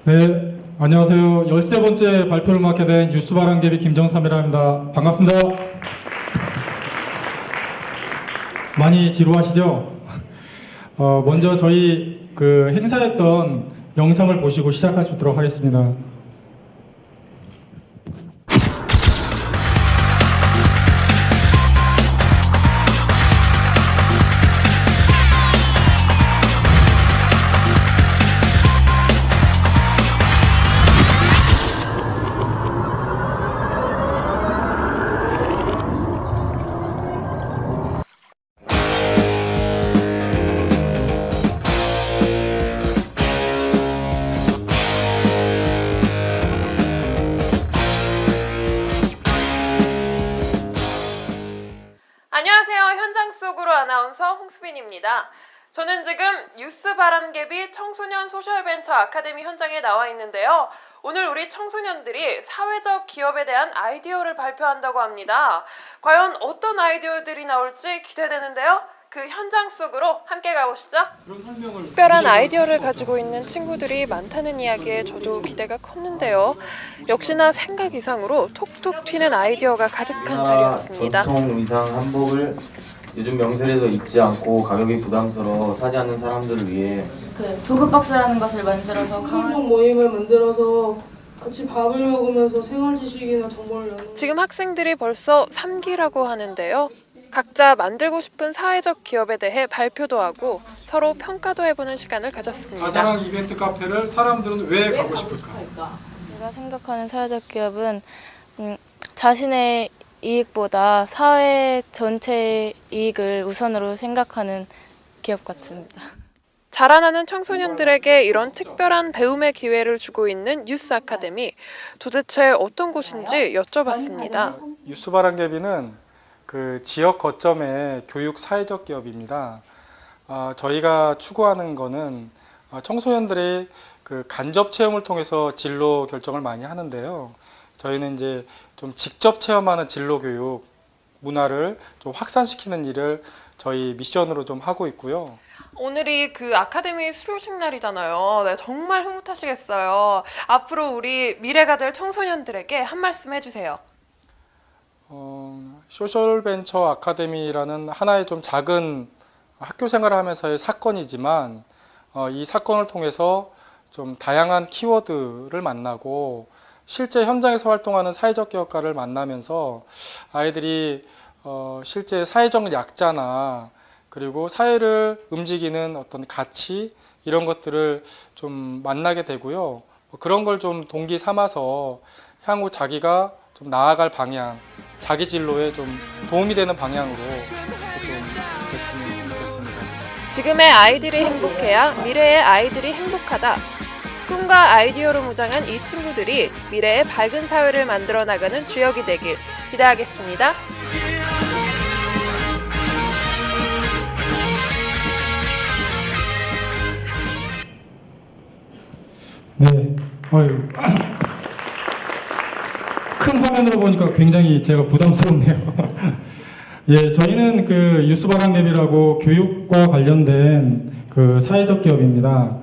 네, 안녕하세요. 13번째 발표를 맡게 된 뉴스바람개비 김정삼이라입니다. 반갑습니다. 많이 지루하시죠? 먼저 저희 행사했던 영상을 보시고 시작할 수 있도록 하겠습니다. 안녕하세요. 현장 속으로 아나운서 홍수빈입니다. 저는 지금 뉴스바람개비 청소년 소셜벤처 아카데미 현장에 나와 있는데요. 오늘 우리 청소년들이 사회적 기업에 대한 아이디어를 발표한다고 합니다. 과연 어떤 아이디어들이 나올지 기대되는데요. 그 현장 속으로 함께 가보시죠. 특별한 아이디어를 가지고 있는 친구들이 많다는 이야기에 저도 기대가 컸는데요. 역시나 생각 이상으로 톡톡 튀는 아이디어가 가득한 자리였습니다. 전통 의상 한복을 요즘 명절에도 입지 않고 가격이 부담스러워 사지 않는 사람들을 위해 도그박스라는 것을 만들어서 가족 모임을 만들어서 같이 밥을 먹으면서 생활 지식이나 정보를 나누는. 지금 학생들이 벌써 3기라고 하는데요. 각자 만들고 싶은 사회적 기업에 대해 발표도 하고 서로 평가도 해보는 시간을 가졌습니다. 가사랑 이벤트 카페를 사람들은 왜 가고 싶을까? 제가 생각하는 사회적 기업은 자신의 이익보다 사회 전체의 이익을 우선으로 생각하는 기업 같습니다. 자라나는 청소년들에게 이런 특별한 배움의 기회를 주고 있는 뉴스 아카데미, 도대체 어떤 곳인지 여쭤봤습니다. 뉴스바람개비는 지역 거점의 교육 사회적 기업입니다. 저희가 추구하는 거는 청소년들이 간접 체험을 통해서 진로 결정을 많이 하는데요. 저희는 이제 좀 직접 체험하는 진로 교육 문화를 좀 확산시키는 일을 저희 미션으로 좀 하고 있고요. 오늘이 아카데미 수료식 날이잖아요. 네, 정말 흐뭇하시겠어요. 앞으로 우리 미래가 될 청소년들에게 한 말씀 해주세요. 소셜벤처 아카데미라는 하나의 좀 작은 학교 생활을 하면서의 사건이지만 이 사건을 통해서 좀 다양한 키워드를 만나고 실제 현장에서 활동하는 사회적 기업가를 만나면서 아이들이 실제 사회적 약자나 그리고 사회를 움직이는 어떤 가치 이런 것들을 좀 만나게 되고요. 그런 걸 좀 동기 삼아서 향후 자기가 좀 나아갈 방향, 자기 진로에 좀 도움이 되는 방향으로 좀 됐으면 좋겠습니다. 지금의 아이들이 행복해야 미래의 아이들이 행복하다. 꿈과 아이디어로 무장한 이 친구들이 미래의 밝은 사회를 만들어 나가는 주역이 되길 기대하겠습니다. 네, 큰 화면으로 보니까 굉장히 제가 부담스럽네요. 예, 저희는 뉴스바람개비라고 교육과 관련된 사회적 기업입니다.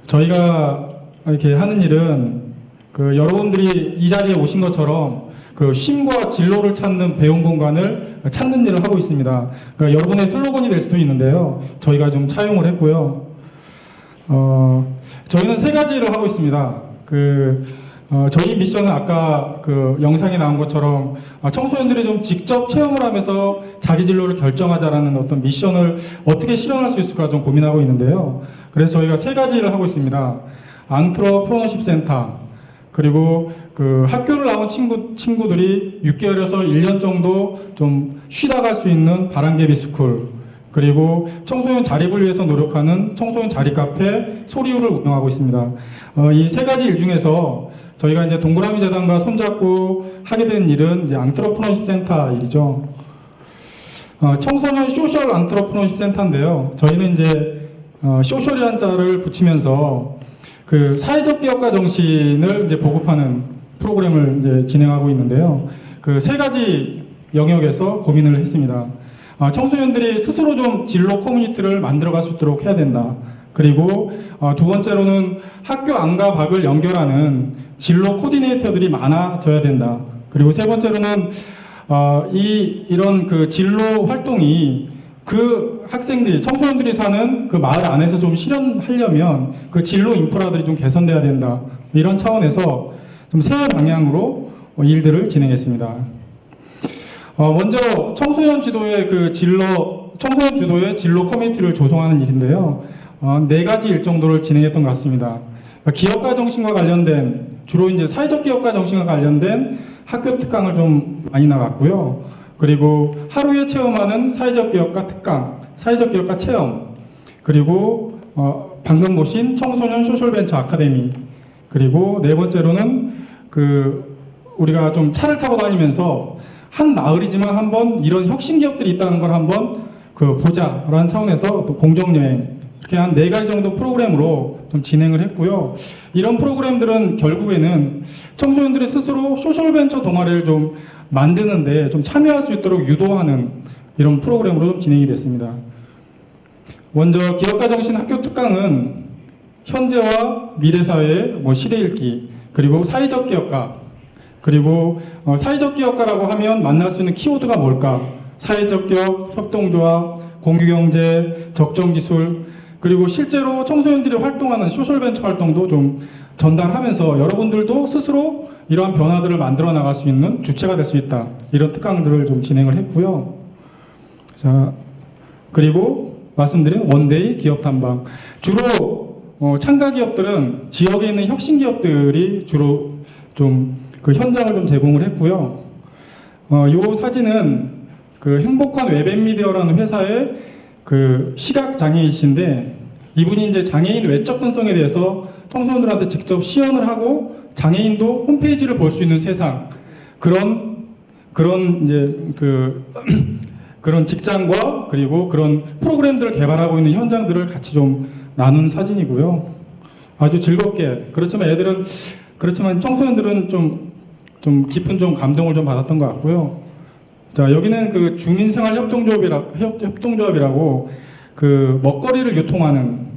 저희가 이렇게 하는 일은 여러분들이 이 자리에 오신 것처럼 쉼과 진로를 찾는 배움 공간을 찾는 일을 하고 있습니다. 여러분의 슬로건이 될 수도 있는데요. 저희가 좀 차용을 했고요. 저희는 3가지를 하고 있습니다. 저희 미션은 아까 영상에 나온 것처럼 청소년들이 좀 직접 체험을 하면서 자기 진로를 결정하자라는 어떤 미션을 어떻게 실현할 수 있을까 좀 고민하고 있는데요. 그래서 저희가 3가지를 하고 있습니다. 안트러프너십 센터, 그리고 학교를 나온 친구들이 6개월에서 1년 정도 좀 쉬다 갈 수 있는 바람개비 스쿨, 그리고 청소년 자립을 위해서 노력하는 청소년 자립 카페 소리우를 운영하고 있습니다. 이 3가지 일 중에서 저희가 이제 동그라미 재단과 손잡고 하게 된 일은 이제 안트러프너십 센터 일이죠. 청소년 소셜 안트러프너십 센터인데요. 저희는 이제 소셜이라는 자를 붙이면서 사회적 기업가 정신을 이제 보급하는 프로그램을 이제 진행하고 있는데요. 3가지 영역에서 고민을 했습니다. 청소년들이 스스로 좀 진로 커뮤니티를 만들어갈 수 있도록 해야 된다. 그리고 두 번째로는 학교 안과 밖을 연결하는 진로 코디네이터들이 많아져야 된다. 그리고 세 번째로는 이런 그 진로 활동이 그 학생들이 청소년들이 사는 그 마을 안에서 좀 실현하려면 그 진로 인프라들이 좀 개선돼야 된다. 이런 차원에서 좀 새 방향으로 일들을 진행했습니다. 먼저 청소년 주도의 진로 커뮤니티를 조성하는 일인데요. 네 가지 일 정도를 진행했던 것 같습니다. 기업가 정신과 관련된, 주로 이제 사회적 기업가 정신과 관련된 학교 특강을 좀 많이 나갔고요. 그리고 하루에 체험하는 사회적 기업가 특강, 사회적 기업가 체험, 그리고 방금 보신 청소년 소셜벤처 아카데미, 그리고 네 번째로는 우리가 좀 차를 타고 다니면서 한 마을이지만 한번 이런 혁신 기업들이 있다는 걸 한번 보자라는 차원에서 또 공정여행, 이렇게 한 네 가지 정도 프로그램으로 좀 진행을 했고요. 이런 프로그램들은 결국에는 청소년들이 스스로 소셜벤처 동아리를 좀 만드는데 좀 참여할 수 있도록 유도하는 이런 프로그램으로 좀 진행이 됐습니다. 먼저 기업가 정신 학교 특강은 현재와 미래 사회의 시대 읽기, 그리고 사회적 기업가, 그리고 사회적 기업가라고 하면 만날 수 있는 키워드가 뭘까? 사회적 기업, 협동조합, 공유경제, 적정기술, 그리고 실제로 청소년들이 활동하는 소셜벤처 활동도 좀 전달하면서 여러분들도 스스로 이러한 변화들을 만들어 나갈 수 있는 주체가 될 수 있다. 이런 특강들을 좀 진행을 했고요. 자, 그리고 말씀드린 원데이 기업 탐방. 주로 참가 기업들은 지역에 있는 혁신 기업들이 주로 좀 그 현장을 좀 제공을 했고요. 이 사진은 그 행복한 웹앤미디어라는 회사의 그 시각 장애인이신데, 이분이 이제 장애인 외적 근성에 대해서 청소년들한테 직접 시연을 하고 장애인도 홈페이지를 볼 수 있는 세상, 그런 이제 그런 직장과 그리고 그런 프로그램들을 개발하고 있는 현장들을 같이 좀 나눈 사진이고요. 아주 즐겁게, 그렇지만 청소년들은 좀 깊은 좀 감동을 좀 받았던 것 같고요. 자, 여기는 그 주민생활협동조합이라고 그 먹거리를 유통하는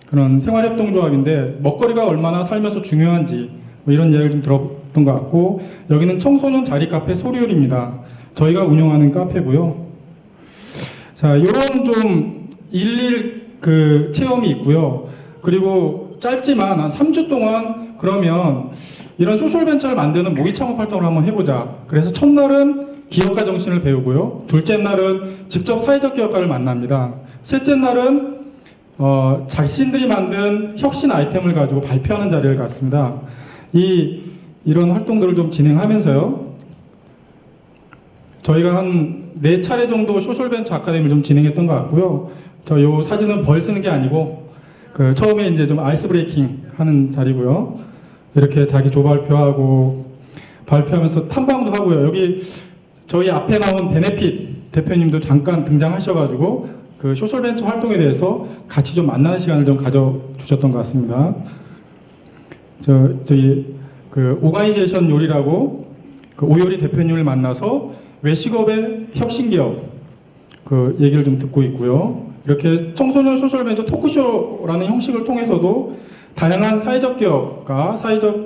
그런 생활협동조합인데, 먹거리가 얼마나 살면서 중요한지 이런 이야기를 좀 들었던 것 같고, 여기는 청소년 자리 카페 소리율입니다. 저희가 운영하는 카페고요. 자, 이런 좀 일일 그 체험이 있고요. 그리고 짧지만 한 3주 동안 그러면 이런 소셜벤처를 만드는 모의 창업 활동을 한번 해보자. 그래서 첫날은 기업가 정신을 배우고요. 둘째 날은 직접 사회적 기업가를 만납니다. 셋째 날은 자신들이 만든 혁신 아이템을 가지고 발표하는 자리를 갖습니다. 이런 활동들을 좀 진행하면서요. 저희가 한 4차례 정도 소셜벤처 아카데미를 좀 진행했던 것 같고요. 요 사진은 벌 쓰는 게 아니고 처음에 이제 좀 아이스 브레이킹 하는 자리고요. 이렇게 자기 조발표하고 발표하면서 탐방도 하고요. 여기 저희 앞에 나온 베네핏 대표님도 잠깐 등장하셔가지고 그 소셜벤처 활동에 대해서 같이 좀 만나는 시간을 좀 가져주셨던 것 같습니다. 저희 그 오가니제이션 요리라고 그 오요리 대표님을 만나서 외식업의 혁신기업 그 얘기를 좀 듣고 있고요. 이렇게 청소년 소셜벤처 토크쇼라는 형식을 통해서도 다양한 사회적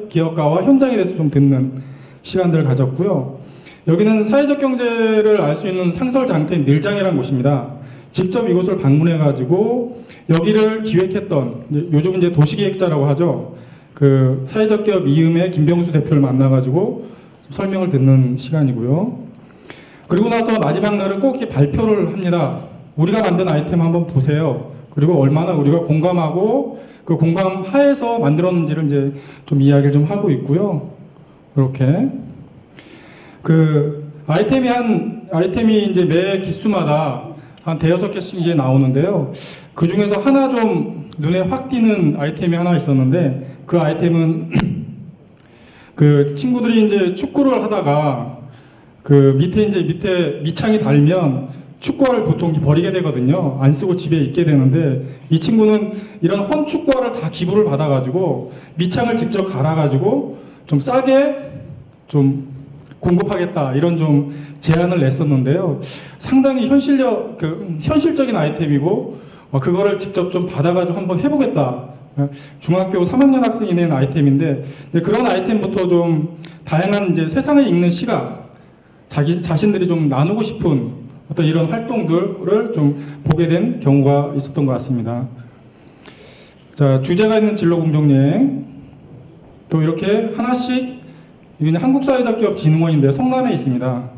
기업가와 현장에 대해서 좀 듣는 시간들을 가졌고요. 여기는 사회적 경제를 알 수 있는 상설장터인 늘장이라는 곳입니다. 직접 이곳을 방문해가지고 여기를 기획했던, 요즘 이제 도시기획자라고 하죠. 그 사회적 기업 이음의 김병수 대표를 만나가지고 설명을 듣는 시간이고요. 그리고 나서 마지막 날은 꼭 이렇게 발표를 합니다. 우리가 만든 아이템 한번 보세요. 그리고 얼마나 우리가 공감하고 그 공감 하에서 만들었는지를 이제 좀 이야기를 좀 하고 있고요. 이렇게 그 아이템이 이제 매 기수마다 한 5-6개씩 이제 나오는데요. 그 중에서 하나 좀 눈에 확 띄는 아이템이 하나 있었는데, 그 아이템은 그 친구들이 이제 축구를 하다가 그 밑에 밑창이 닳으면 축구화를 보통 버리게 되거든요. 안 쓰고 집에 있게 되는데, 이 친구는 이런 헌 축구화를 다 기부를 받아가지고 밑창을 직접 갈아가지고 좀 싸게 좀 공급하겠다, 이런 좀 제안을 냈었는데요. 상당히 현실적인 아이템이고 그거를 직접 좀 받아가지고 한번 해보겠다. 중학교 3학년 학생이 낸 아이템인데 그런 아이템부터 좀 다양한 이제 세상을 읽는 시각, 자기 자신들이 좀 나누고 싶은 어떤 이런 활동들을 좀 보게 된 경우가 있었던 것 같습니다. 자, 주제가 있는 진로 공정여행 또 이렇게 하나씩 여기는 한국사회적기업진흥원인데 성남에 있습니다.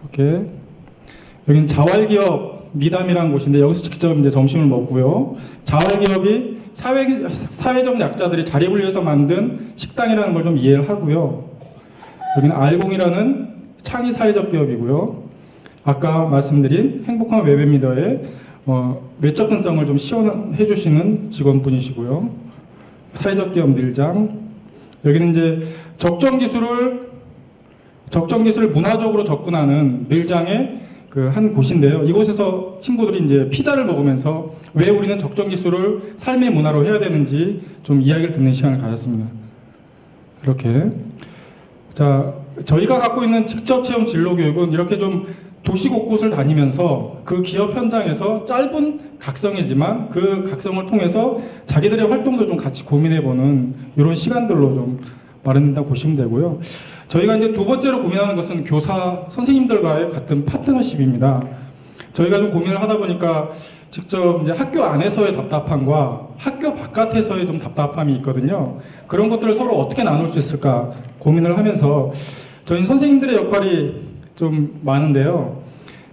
이렇게 여기는 자활기업 미담이라는 곳인데 여기서 직접 이제 점심을 먹고요. 자활기업이 사회적 약자들이 자립을 위해서 만든 식당이라는 걸 좀 이해를 하고요. 여기는 알공이라는 창의 사회적 기업이고요. 아까 말씀드린 행복한 웹앱리더의 외적 근성을 좀 시원해 주시는 직원분이시고요. 사회적 기업 늘장. 여기는 이제 적정 기술을 문화적으로 접근하는 늘장의 그 한 곳인데요. 이곳에서 친구들이 이제 피자를 먹으면서 왜 우리는 적정 기술을 삶의 문화로 해야 되는지 좀 이야기를 듣는 시간을 가졌습니다. 이렇게. 자, 저희가 갖고 있는 직접 체험 진로 교육은 이렇게 좀 도시 곳곳을 다니면서 그 기업 현장에서 짧은 각성이지만 그 각성을 통해서 자기들의 활동도 좀 같이 고민해보는 이런 시간들로 좀 마련된다고 보시면 되고요. 저희가 이제 두 번째로 고민하는 것은 교사 선생님들과의 같은 파트너십입니다. 저희가 좀 고민을 하다 보니까 직접 이제 학교 안에서의 답답함과 학교 바깥에서의 좀 답답함이 있거든요. 그런 것들을 서로 어떻게 나눌 수 있을까 고민을 하면서 저희 선생님들의 역할이 좀 많은데요.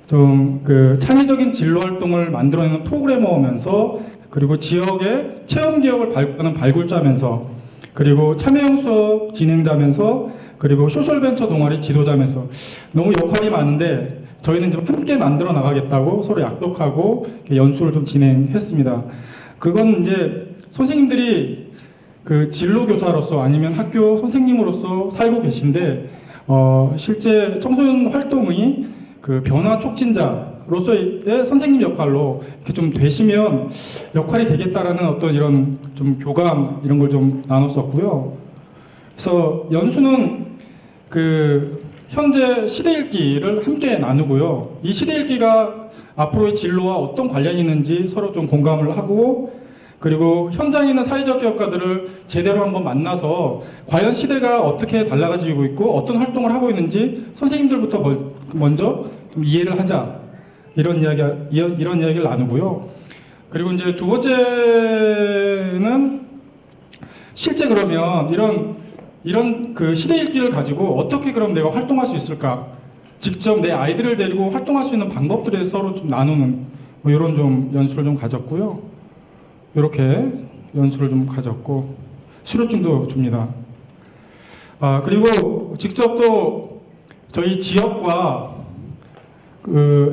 좀 그 창의적인 진로 활동을 만들어내는 프로그래머면서 그리고 지역의 체험 기업을 발굴하는 발굴자면서 그리고 참여형 수업 진행자면서 그리고 소셜벤처 동아리 지도자면서 너무 역할이 많은데 저희는 좀 함께 만들어 나가겠다고 서로 약속하고 연수를 좀 진행했습니다. 그건 이제 선생님들이 그 진로 교사로서 아니면 학교 선생님으로서 살고 계신데 실제 청소년 활동의 그 변화 촉진자로서의 선생님 역할로 이렇게 좀 되시면 역할이 되겠다라는 어떤 이런 좀 교감 이런 걸 좀 나눴었고요. 그래서 연수는 그 현재 시대 읽기를 함께 나누고요. 이 시대 읽기가 앞으로의 진로와 어떤 관련이 있는지 서로 좀 공감을 하고 그리고 현장에 있는 사회적 기업가들을 제대로 한번 만나서 과연 시대가 어떻게 달라지고 있고 어떤 활동을 하고 있는지 선생님들부터 먼저 좀 이해를 하자 이런 이야기를 나누고요. 그리고 이제 두 번째는 실제 그러면 이런 그 시대 읽기를 가지고 어떻게 그럼 내가 활동할 수 있을까? 직접 내 아이들을 데리고 활동할 수 있는 방법들에 서로 좀 나누는 뭐 이런 좀 연수를 좀 가졌고요. 이렇게 연수를 좀 가졌고 수료증도 줍니다. 그리고 직접 또 저희 지역과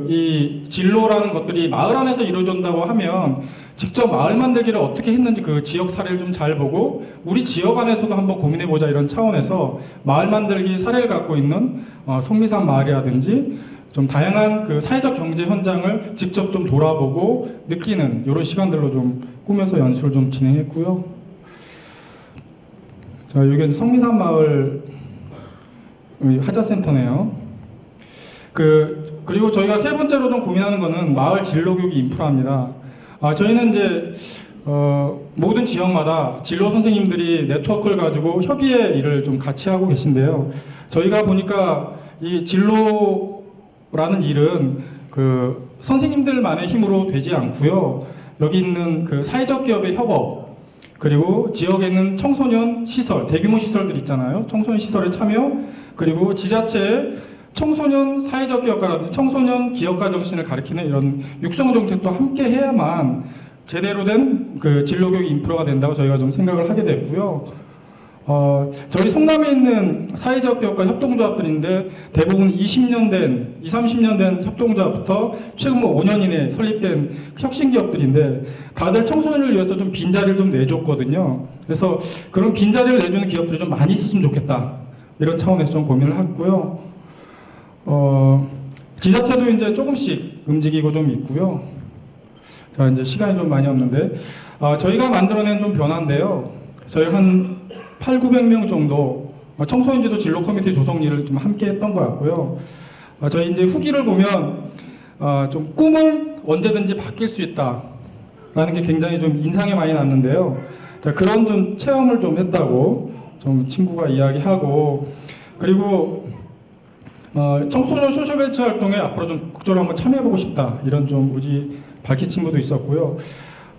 이 진로라는 것들이 마을 안에서 이루어진다고 하면 직접 마을 만들기를 어떻게 했는지 그 지역 사례를 좀 잘 보고 우리 지역 안에서도 한번 고민해보자 이런 차원에서 마을 만들기 사례를 갖고 있는 성미산 마을이라든지 좀 다양한 그 사회적 경제 현장을 직접 좀 돌아보고 느끼는 이런 시간들로 좀 꾸며서 연수를 좀 진행했고요. 자, 여기는 성미산 마을 하자센터네요. 그리고 저희가 세 번째로 좀 고민하는 거는 마을 진로교육 인프라입니다. 저희는 이제 모든 지역마다 진로 선생님들이 네트워크를 가지고 협의의 일을 좀 같이 하고 계신데요. 저희가 보니까 이 진로라는 일은 그 선생님들만의 힘으로 되지 않고요. 여기 있는 그 사회적 기업의 협업 그리고 지역에 있는 청소년 시설, 대규모 시설들 있잖아요. 청소년 시설에 참여 그리고 지자체의 청소년 사회적 기업가라든지 청소년 기업가 정신을 가리키는 이런 육성 정책도 함께 해야만 제대로 된 그 진로교육 인프라가 된다고 저희가 좀 생각을 하게 됐고요. 저희 성남에 있는 사회적 기업가 협동조합들인데 대부분 20년 된, 30년 된 협동조합부터 최근 5년 이내에 설립된 혁신 기업들인데 다들 청소년을 위해서 좀 빈자리를 좀 내줬거든요. 그래서 그런 빈자리를 내주는 기업들이 좀 많이 있었으면 좋겠다. 이런 차원에서 좀 고민을 했고요. 지자체도 이제 조금씩 움직이고 좀 있고요. 자, 이제 시간이 좀 많이 없는데, 저희가 만들어낸 좀 변화인데요. 저희 한 800~900명 정도 청소년지도 진로 커뮤니티 조성 일을 좀 함께 했던 것 같고요. 저희 이제 후기를 보면, 좀 꿈을 언제든지 바뀔 수 있다. 라는 게 굉장히 좀 인상이 많이 났는데요. 자, 그런 좀 체험을 좀 했다고 좀 친구가 이야기하고, 그리고 청소년 소셜벤처 활동에 앞으로 좀 적극적으로 한번 참여해보고 싶다, 이런 좀 의지 밝힌 친구도 있었고요.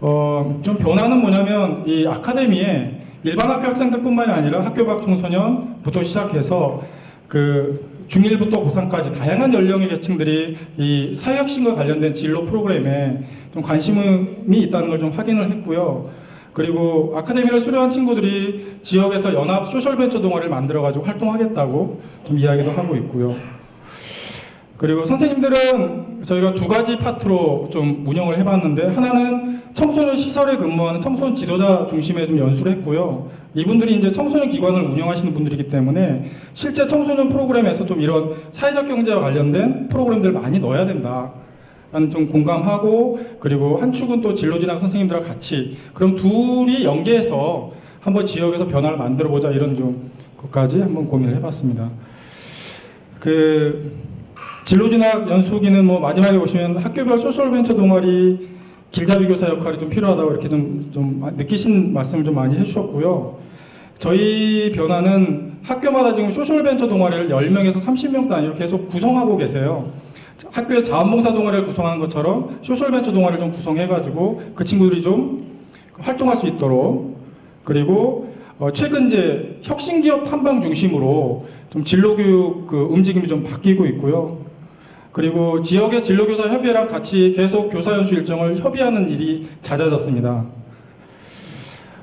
좀 변화는 뭐냐면 이 아카데미에 일반 학교 학생들뿐만이 아니라 학교 밖 청소년부터 시작해서 그 중1부터 고3까지 다양한 연령의 계층들이 이 사회혁신과 관련된 진로 프로그램에 좀 관심이 있다는 걸 좀 확인을 했고요. 그리고 아카데미를 수료한 친구들이 지역에서 연합 소셜벤처 동아리를 만들어가지고 활동하겠다고 좀 이야기도 하고 있고요. 그리고 선생님들은 저희가 두 가지 파트로 좀 운영을 해봤는데, 하나는 청소년 시설에 근무하는 청소년 지도자 중심의 좀 연수를 했고요. 이분들이 이제 청소년 기관을 운영하시는 분들이기 때문에 실제 청소년 프로그램에서 좀 이런 사회적 경제와 관련된 프로그램들을 많이 넣어야 된다 라는 좀 공감하고, 그리고 한 축은 또 진로진학 선생님들과 같이 그럼 둘이 연계해서 한번 지역에서 변화를 만들어 보자, 이런 좀 것까지 한번 고민을 해봤습니다. 진로진학 연수기는 뭐 마지막에 보시면 학교별 소셜벤처 동아리 길잡이 교사 역할이 좀 필요하다고 이렇게 좀 느끼신 말씀을 좀 많이 해주셨고요. 저희 변화는 학교마다 지금 소셜벤처 동아리를 10명에서 30명 단위로 계속 구성하고 계세요. 학교의 자원봉사 동아리를 구성하는 것처럼 소셜벤처 동아리를 좀 구성해가지고 그 친구들이 좀 활동할 수 있도록, 그리고 최근 이제 혁신기업 탐방 중심으로 좀 진로교육 그 움직임이 좀 바뀌고 있고요. 그리고 지역의 진로교사 협의회랑 같이 계속 교사 연수 일정을 협의하는 일이 잦아졌습니다.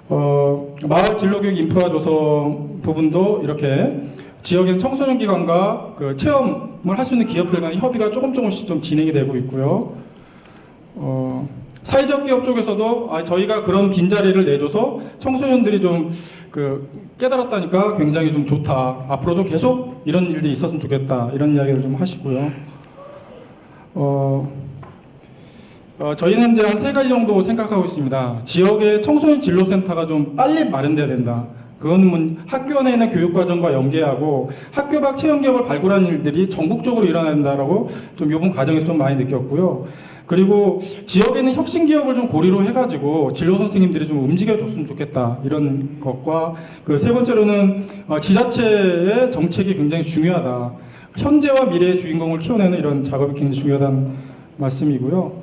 마을 진로교육 인프라 조성 부분도 이렇게 지역의 청소년 기관과 그 체험을 할 수 있는 기업들 간의 협의가 조금씩 좀 진행이 되고 있고요. 사회적 기업 쪽에서도 저희가 그런 빈자리를 내줘서 청소년들이 좀 깨달았다니까 굉장히 좀 좋다, 앞으로도 계속 이런 일들이 있었으면 좋겠다, 이런 이야기를 좀 하시고요. 저희는 이제 한 3가지 정도 생각하고 있습니다. 지역의 청소년 진로센터가 좀 빨리 마련돼야 된다. 그거는 학교 안에 있는 교육과정과 연계하고 학교 밖 체험기업을 발굴하는 일들이 전국적으로 일어나야 된다라고 좀 이번 과정에서 좀 많이 느꼈고요. 그리고 지역에 있는 혁신기업을 좀 고리로 해가지고 진로 선생님들이 좀 움직여줬으면 좋겠다, 이런 것과 그 3번째로는 지자체의 정책이 굉장히 중요하다. 현재와 미래의 주인공을 키워내는 이런 작업이 굉장히 중요하다는 말씀이고요.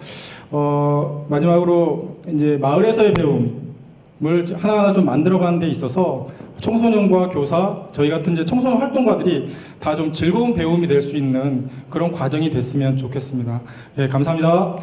마지막으로 이제 마을에서의 배움을 하나하나 좀 만들어가는 데 있어서 청소년과 교사, 저희 같은 이제 청소년 활동가들이 다 좀 즐거운 배움이 될 수 있는 그런 과정이 됐으면 좋겠습니다. 예, 감사합니다.